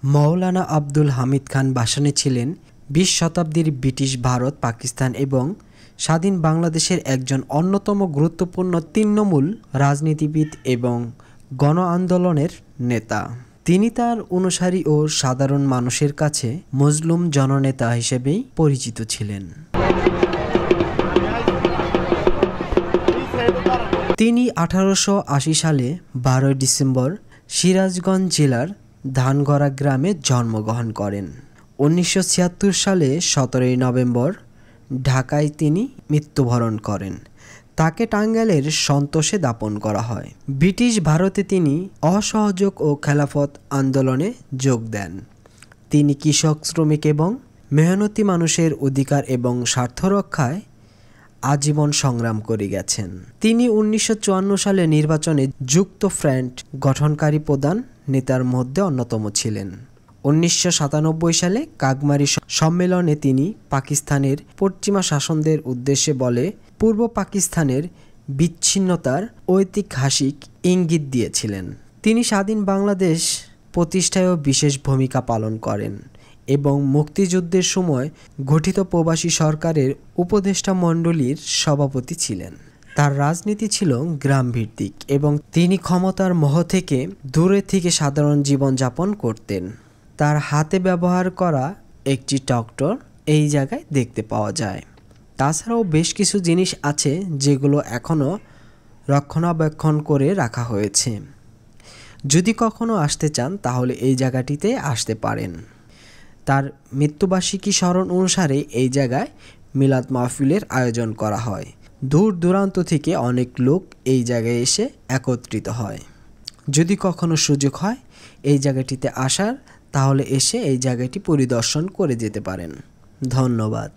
মওলানা আব্দুল হামিদ খান ভাসানী ছিলেন ২০ শতাব্দীর ব্রিটিশ ভারত, পাকিস্তান এবং স্বাধীন বাংলাদেশের একজন অন্যতম গুরুত্বপূর্ণ তৃণমূল রাজনীতিবিদ এবং গণ আন্দোলনের নেতা। তিনি তার অনুসারী ও সাধারণ মানুষের কাছে মজলুম জননেতা হিসেবেই পরিচিত ছিলেন। তিনি ১৮৮০ সালে ১২ ডিসেম্বর সিরাজগঞ্জ জেলার ধানগড়া গ্রামে জন্মগ্রহণ করেন। ১৯৭৬ সালে ১৭ নভেম্বর ঢাকায় তিনি মৃত্যুবরণ করেন। তাকে টাঙ্গাইলের সন্তোষে দাফন করা হয়। ব্রিটিশ ভারতে তিনি অসহযোগ ও খেলাফত আন্দোলনে যোগ দেন। তিনি কৃষক, শ্রমিক এবং মেহনতি মানুষের অধিকার এবং স্বার্থ রক্ষায় আজীবন সংগ্রাম করে গেছেন। তিনি ১৯৫৪ সালে নির্বাচনে যুক্তফ্রন্ট গঠনকারী প্রধান নেতার মধ্যে অন্যতম ছিলেন। ১৯৯৭ সালে কাগমারি সম্মেলনে তিনি পাকিস্তানের পশ্চিমা শাসকদের উদ্দেশ্যে বলে পূর্ব পাকিস্তানের বিচ্ছিন্নতার ঐতিহাসিক ইঙ্গিত দিয়েছিলেন। তিনি স্বাধীন বাংলাদেশ প্রতিষ্ঠায়ও বিশেষ ভূমিকা পালন করেন এবং মুক্তিযুদ্ধের সময় গঠিত প্রবাসী সরকারের উপদেষ্টা মণ্ডলীর সভাপতি ছিলেন। তার রাজনীতি ছিল গ্রামভিত্তিক এবং তিনি ক্ষমতার মোহ থেকে দূরে থেকে সাধারণ জীবনযাপন করতেন। তার হাতে ব্যবহার করা একটি ট্রাক্টর এই জায়গায় দেখতে পাওয়া যায়। তাছাড়াও বেশ কিছু জিনিস আছে যেগুলো এখনও রক্ষণাবেক্ষণ করে রাখা হয়েছে। যদি কখনো আসতে চান তাহলে এই জায়গাটিতে আসতে পারেন। তার মৃত্যুবার্ষিকী স্মরণ অনুসারে এই জায়গায় মিলাদ মাহফিলের আয়োজন করা হয়। দূর দূরান্ত থেকে অনেক লোক এই জায়গায় এসে একত্রিত হয়। যদি কখনো সুযোগ হয় এই জায়গাটিতে আসার, তাহলে এসে এই জায়গাটি পরিদর্শন করে যেতে পারেন। ধন্যবাদ।